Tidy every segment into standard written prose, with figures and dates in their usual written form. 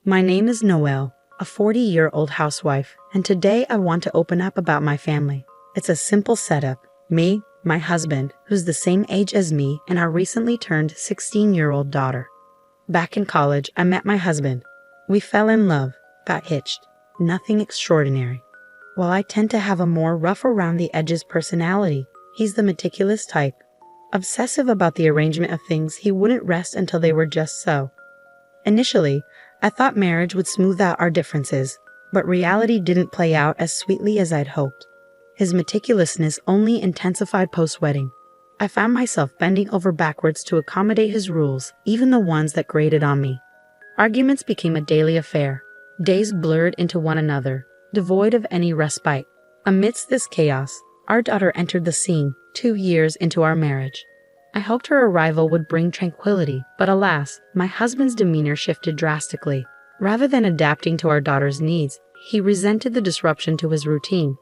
My name is Noelle, a 40-year-old housewife, and today I want to open up about my family. It's a simple setup. Me, my husband, who's the same age as me, and our recently turned 16-year-old daughter. Back in college, I met my husband. We fell in love, got hitched. Nothing extraordinary. While I tend to have a more rough around the edges personality, he's the meticulous type. Obsessive about the arrangement of things, he wouldn't rest until they were just so. Initially, I thought marriage would smooth out our differences, but reality didn't play out as sweetly as I'd hoped. His meticulousness only intensified post-wedding. I found myself bending over backwards to accommodate his rules, even the ones that grated on me. Arguments became a daily affair. Days blurred into one another, devoid of any respite. Amidst this chaos, our daughter entered the scene 2 years into our marriage. I hoped her arrival would bring tranquility, but alas, my husband's demeanor shifted drastically. Rather than adapting to our daughter's needs, he resented the disruption to his routine.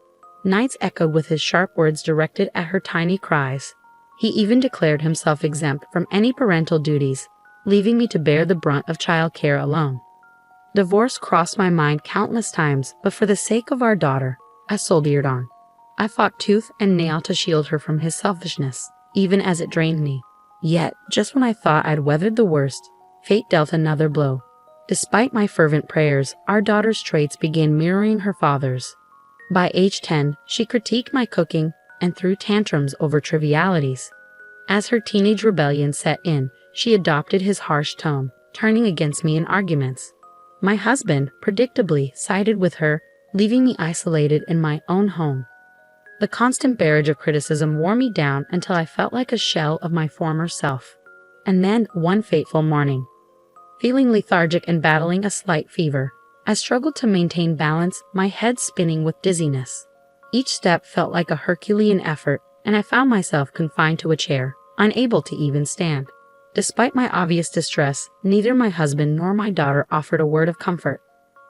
Nights echoed with his sharp words directed at her tiny cries. He even declared himself exempt from any parental duties, leaving me to bear the brunt of childcare alone. Divorce crossed my mind countless times, but for the sake of our daughter, I soldiered on. I fought tooth and nail to shield her from his selfishness, even as it drained me. Yet, just when I thought I'd weathered the worst, fate dealt another blow. Despite my fervent prayers, our daughter's traits began mirroring her father's. By age 10, she critiqued my cooking and threw tantrums over trivialities. As her teenage rebellion set in, she adopted his harsh tone, turning against me in arguments. My husband, predictably, sided with her, leaving me isolated in my own home. The constant barrage of criticism wore me down until I felt like a shell of my former self. And then, one fateful morning, feeling lethargic and battling a slight fever, I struggled to maintain balance, my head spinning with dizziness. Each step felt like a Herculean effort, and I found myself confined to a chair, unable to even stand. Despite my obvious distress, neither my husband nor my daughter offered a word of comfort.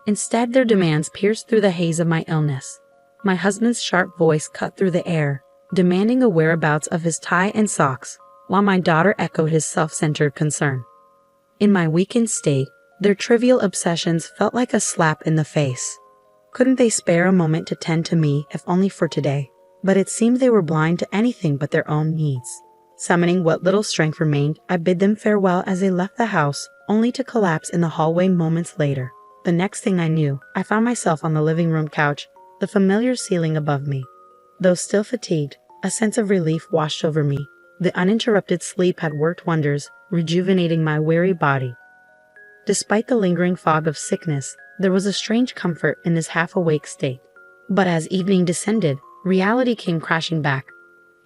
Instead, their demands pierced through the haze of my illness. My husband's sharp voice cut through the air, demanding the whereabouts of his tie and socks, while my daughter echoed his self-centered concern. In my weakened state, their trivial obsessions felt like a slap in the face. Couldn't they spare a moment to tend to me, if only for today? But it seemed they were blind to anything but their own needs. Summoning what little strength remained, I bid them farewell as they left the house, only to collapse in the hallway moments later. The next thing I knew, I found myself on the living room couch, the familiar ceiling above me. Though still fatigued, a sense of relief washed over me. The uninterrupted sleep had worked wonders, rejuvenating my weary body. Despite the lingering fog of sickness, there was a strange comfort in this half-awake state. But as evening descended, reality came crashing back.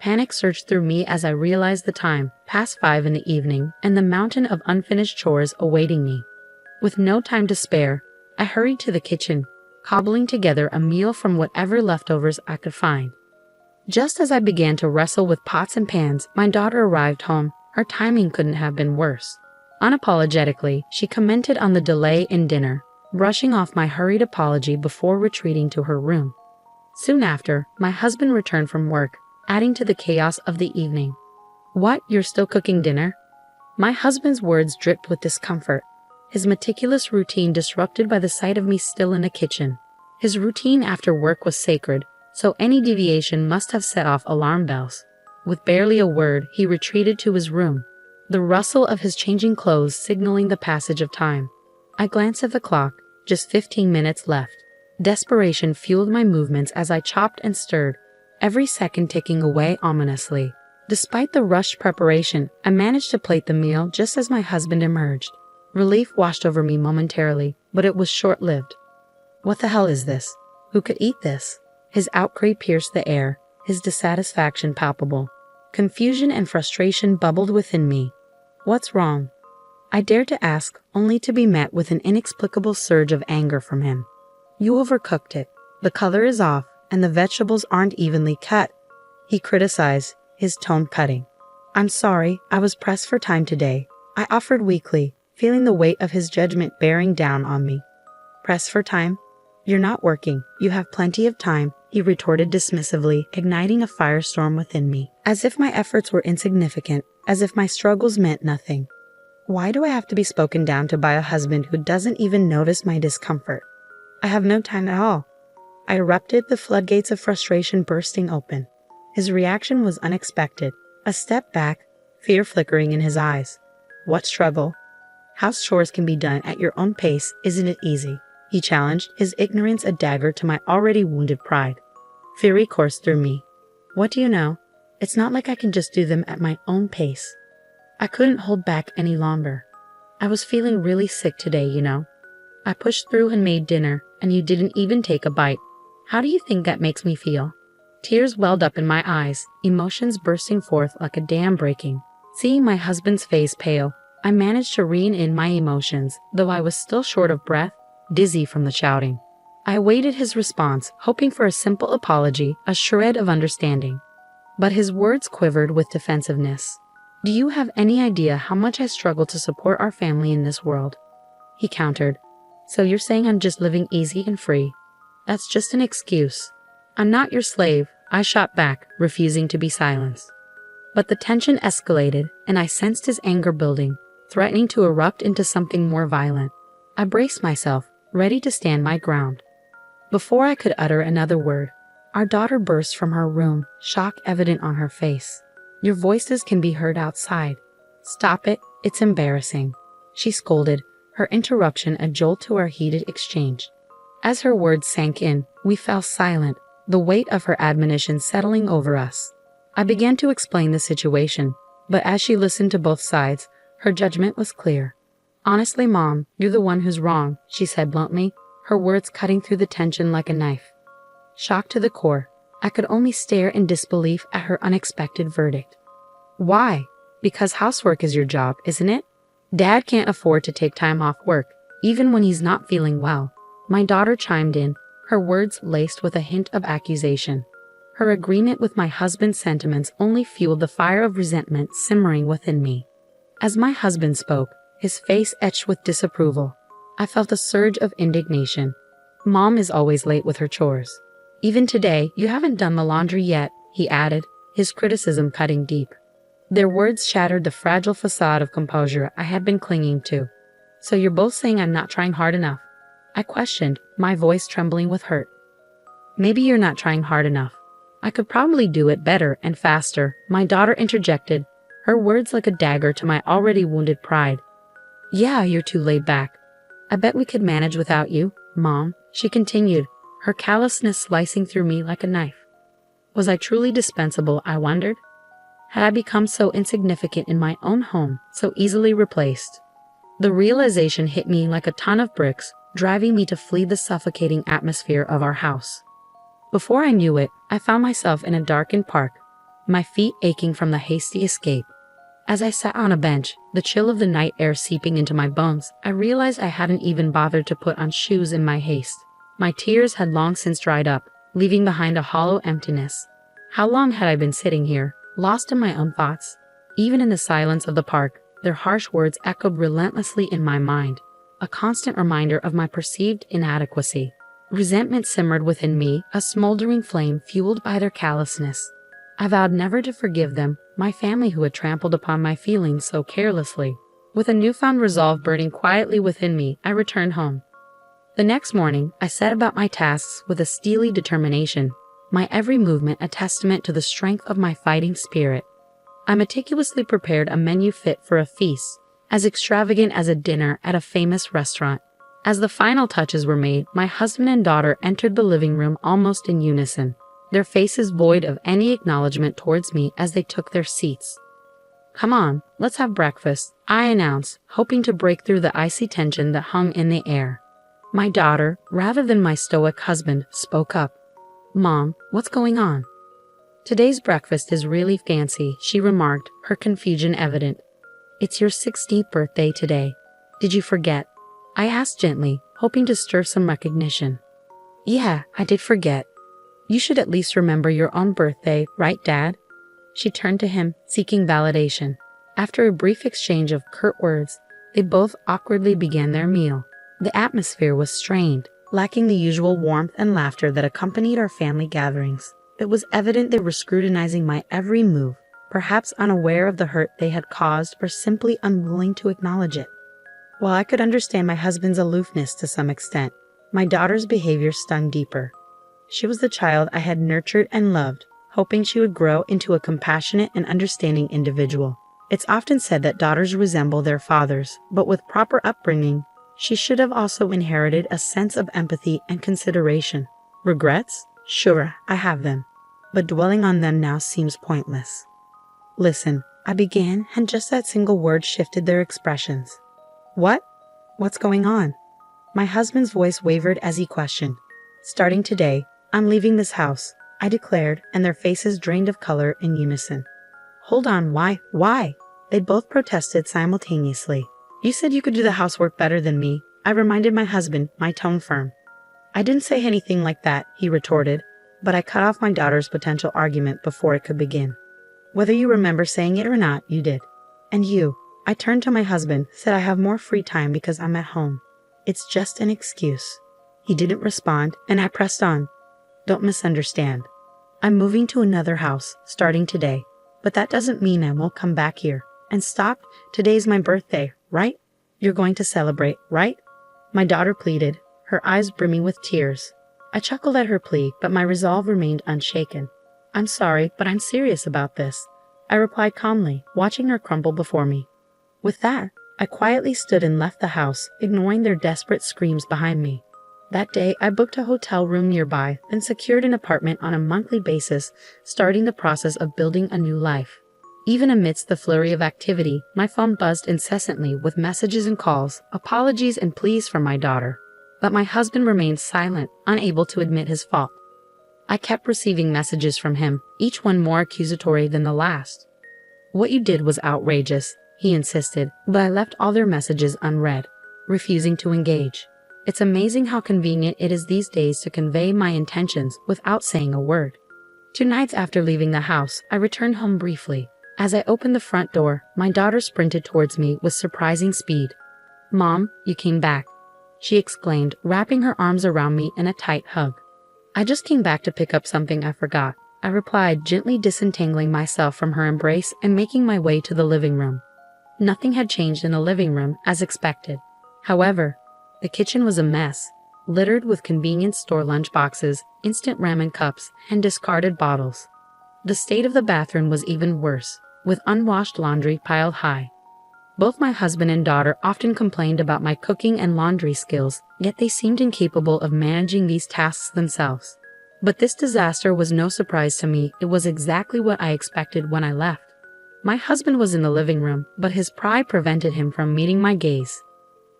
Panic surged through me as I realized the time, past 5 in the evening, and the mountain of unfinished chores awaiting me. With no time to spare, I hurried to the kitchen, cobbling together a meal from whatever leftovers I could find. Just as I began to wrestle with pots and pans, my daughter arrived home. Her timing couldn't have been worse. Unapologetically, she commented on the delay in dinner, brushing off my hurried apology before retreating to her room. Soon after, my husband returned from work, adding to the chaos of the evening. "What, you're still cooking dinner?" My husband's words dripped with discomfort, his meticulous routine disrupted by the sight of me still in the kitchen. His routine after work was sacred, so any deviation must have set off alarm bells. With barely a word, he retreated to his room, the rustle of his changing clothes signaling the passage of time. I glanced at the clock, just 15 minutes left. Desperation fueled my movements as I chopped and stirred, every second ticking away ominously. Despite the rushed preparation, I managed to plate the meal just as my husband emerged. Relief washed over me momentarily, but it was short-lived. "What the hell is this? Who could eat this?" His outcry pierced the air, his dissatisfaction palpable. Confusion and frustration bubbled within me. "What's wrong?" I dared to ask, only to be met with an inexplicable surge of anger from him. "You overcooked it. The color is off, and the vegetables aren't evenly cut," he criticized, his tone cutting. "I'm sorry, I was pressed for time today," I offered weakly, feeling the weight of his judgment bearing down on me. "Pressed for time? You're not working. You have plenty of time," he retorted dismissively, igniting a firestorm within me. As if my efforts were insignificant, as if my struggles meant nothing. Why do I have to be spoken down to by a husband who doesn't even notice my discomfort? I have no time at all. I erupted, the floodgates of frustration bursting open. His reaction was unexpected. A step back, fear flickering in his eyes. What struggle? House chores can be done at your own pace, isn't it easy? He challenged, his ignorance a dagger to my already wounded pride. Fury coursed through me. What do you know? It's not like I can just do them at my own pace. I couldn't hold back any longer. I was feeling really sick today, you know. I pushed through and made dinner, and you didn't even take a bite. How do you think that makes me feel? Tears welled up in my eyes, emotions bursting forth like a dam breaking. Seeing my husband's face pale, I managed to rein in my emotions, though I was still short of breath, dizzy from the shouting. I awaited his response, hoping for a simple apology, a shred of understanding. But his words quivered with defensiveness. Do you have any idea how much I struggle to support our family in this world? He countered. So you're saying I'm just living easy and free? That's just an excuse. I'm not your slave, I shot back, refusing to be silenced. But the tension escalated, and I sensed his anger building, threatening to erupt into something more violent. I braced myself, ready to stand my ground. Before I could utter another word, our daughter burst from her room, shock evident on her face. Your voices can be heard outside. Stop it, it's embarrassing. She scolded, her interruption a jolt to our heated exchange. As her words sank in, we fell silent, the weight of her admonition settling over us. I began to explain the situation, but as she listened to both sides, her judgment was clear. Honestly, Mom, you're the one who's wrong, she said bluntly, her words cutting through the tension like a knife. Shocked to the core, I could only stare in disbelief at her unexpected verdict. Why? Because housework is your job, isn't it? Dad can't afford to take time off work, even when he's not feeling well. My daughter chimed in, her words laced with a hint of accusation. Her agreement with my husband's sentiments only fueled the fire of resentment simmering within me. As my husband spoke, his face etched with disapproval, I felt a surge of indignation. Mom is always late with her chores. Even today, you haven't done the laundry yet, he added, his criticism cutting deep. Their words shattered the fragile facade of composure I had been clinging to. So you're both saying I'm not trying hard enough? I questioned, my voice trembling with hurt. Maybe you're not trying hard enough. I could probably do it better and faster, my daughter interjected, her words like a dagger to my already wounded pride. Yeah, you're too laid back. I bet we could manage without you, Mom, she continued, her callousness slicing through me like a knife. Was I truly dispensable, I wondered? Had I become so insignificant in my own home, so easily replaced? The realization hit me like a ton of bricks, driving me to flee the suffocating atmosphere of our house. Before I knew it, I found myself in a darkened park, my feet aching from the hasty escape. As I sat on a bench, the chill of the night air seeping into my bones, I realized I hadn't even bothered to put on shoes in my haste. My tears had long since dried up, leaving behind a hollow emptiness. How long had I been sitting here, lost in my own thoughts? Even in the silence of the park, their harsh words echoed relentlessly in my mind, a constant reminder of my perceived inadequacy. Resentment simmered within me, a smoldering flame fueled by their callousness. I vowed never to forgive them, my family who had trampled upon my feelings so carelessly. With a newfound resolve burning quietly within me, I returned home. The next morning, I set about my tasks with a steely determination, my every movement a testament to the strength of my fighting spirit. I meticulously prepared a menu fit for a feast, as extravagant as a dinner at a famous restaurant. As the final touches were made, my husband and daughter entered the living room almost in unison, their faces void of any acknowledgement towards me as they took their seats. Come on, let's have breakfast, I announced, hoping to break through the icy tension that hung in the air. My daughter, rather than my stoic husband, spoke up. Mom, what's going on? Today's breakfast is really fancy, she remarked, her confusion evident. It's your 16th birthday today. Did you forget? I asked gently, hoping to stir some recognition. Yeah, I did forget. You should at least remember your own birthday, right, Dad? She turned to him, seeking validation. After a brief exchange of curt words, they both awkwardly began their meal. The atmosphere was strained, lacking the usual warmth and laughter that accompanied our family gatherings. It was evident they were scrutinizing my every move. perhaps unaware of the hurt they had caused or simply unwilling to acknowledge it. While I could understand my husband's aloofness to some extent, my daughter's behavior stung deeper. She was the child I had nurtured and loved, hoping she would grow into a compassionate and understanding individual. It's often said that daughters resemble their fathers, but with proper upbringing, she should have also inherited a sense of empathy and consideration. Regrets? Sure, I have them, but dwelling on them now seems pointless. Listen, I began, and just that single word shifted their expressions. What? What's going on? My husband's voice wavered as he questioned. Starting today, I'm leaving this house, I declared, and their faces drained of color in unison. Hold on, why? Why? They both protested simultaneously. You said you could do the housework better than me, I reminded my husband, my tone firm. I didn't say anything like that, he retorted, but I cut off my daughter's potential argument before it could begin. Whether you remember saying it or not, you did. And you, I turned to my husband, said I have more free time because I'm at home. It's just an excuse. He didn't respond, and I pressed on. Don't misunderstand. I'm moving to another house, starting today. But that doesn't mean I won't come back here. And stop, today's my birthday, right? You're going to celebrate, right? My daughter pleaded, her eyes brimming with tears. I chuckled at her plea, but my resolve remained unshaken. I'm sorry, but I'm serious about this, I replied calmly, watching her crumble before me. With that, I quietly stood and left the house, ignoring their desperate screams behind me. That day, I booked a hotel room nearby, then secured an apartment on a monthly basis, starting the process of building a new life. Even amidst the flurry of activity, my phone buzzed incessantly with messages and calls, apologies and pleas from my daughter. But my husband remained silent, unable to admit his fault. I kept receiving messages from him, each one more accusatory than the last. What you did was outrageous, he insisted, but I left all their messages unread, refusing to engage. It's amazing how convenient it is these days to convey my intentions without saying a word. 2 nights after leaving the house, I returned home briefly. As I opened the front door, my daughter sprinted towards me with surprising speed. Mom, you came back, she exclaimed, wrapping her arms around me in a tight hug. I just came back to pick up something I forgot, I replied, gently disentangling myself from her embrace and making my way to the living room. Nothing had changed in the living room as expected. However, the kitchen was a mess, littered with convenience store lunchboxes, instant ramen cups, and discarded bottles. The state of the bathroom was even worse, with unwashed laundry piled high. Both my husband and daughter often complained about my cooking and laundry skills, yet they seemed incapable of managing these tasks themselves. But this disaster was no surprise to me. It was exactly what I expected when I left. My husband was in the living room, but his pride prevented him from meeting my gaze.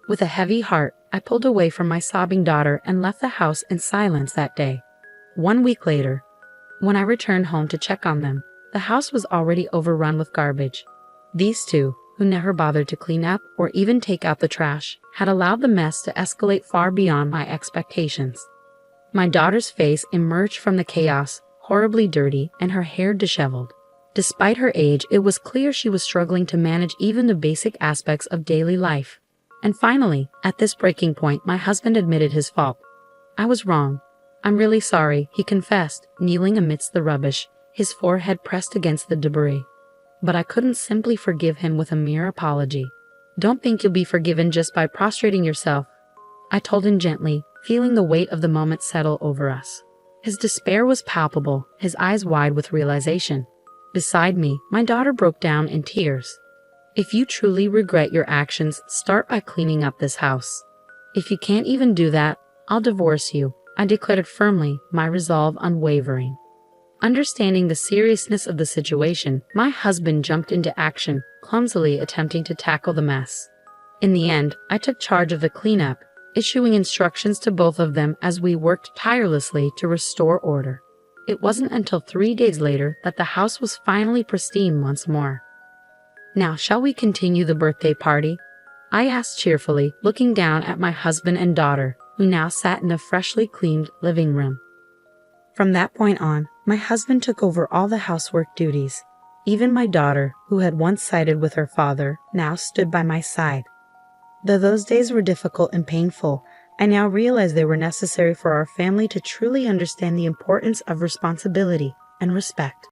With a heavy heart, I pulled away from my sobbing daughter and left the house in silence that day. 1 week later, when I returned home to check on them, the house was already overrun with garbage. These two, who never bothered to clean up or even take out the trash, had allowed the mess to escalate far beyond my expectations. My daughter's face emerged from the chaos, horribly dirty, and her hair disheveled. Despite her age, it was clear she was struggling to manage even the basic aspects of daily life. And finally, at this breaking point, my husband admitted his fault. I was wrong. I'm really sorry, he confessed, kneeling amidst the rubbish, his forehead pressed against the debris. But I couldn't simply forgive him with a mere apology. Don't think you'll be forgiven just by prostrating yourself, I told him gently, feeling the weight of the moment settle over us. His despair was palpable, his eyes wide with realization. Beside me, my daughter broke down in tears. If you truly regret your actions, start by cleaning up this house. If you can't even do that, I'll divorce you, I declared firmly, my resolve unwavering. Understanding the seriousness of the situation, my husband jumped into action, clumsily attempting to tackle the mess. In the end, I took charge of the cleanup, issuing instructions to both of them as we worked tirelessly to restore order. It wasn't until 3 days later that the house was finally pristine once more. Now, shall we continue the birthday party? I asked cheerfully, looking down at my husband and daughter, who now sat in the freshly cleaned living room. From that point on, my husband took over all the housework duties. Even my daughter, who had once sided with her father, now stood by my side. Though those days were difficult and painful, I now realize they were necessary for our family to truly understand the importance of responsibility and respect.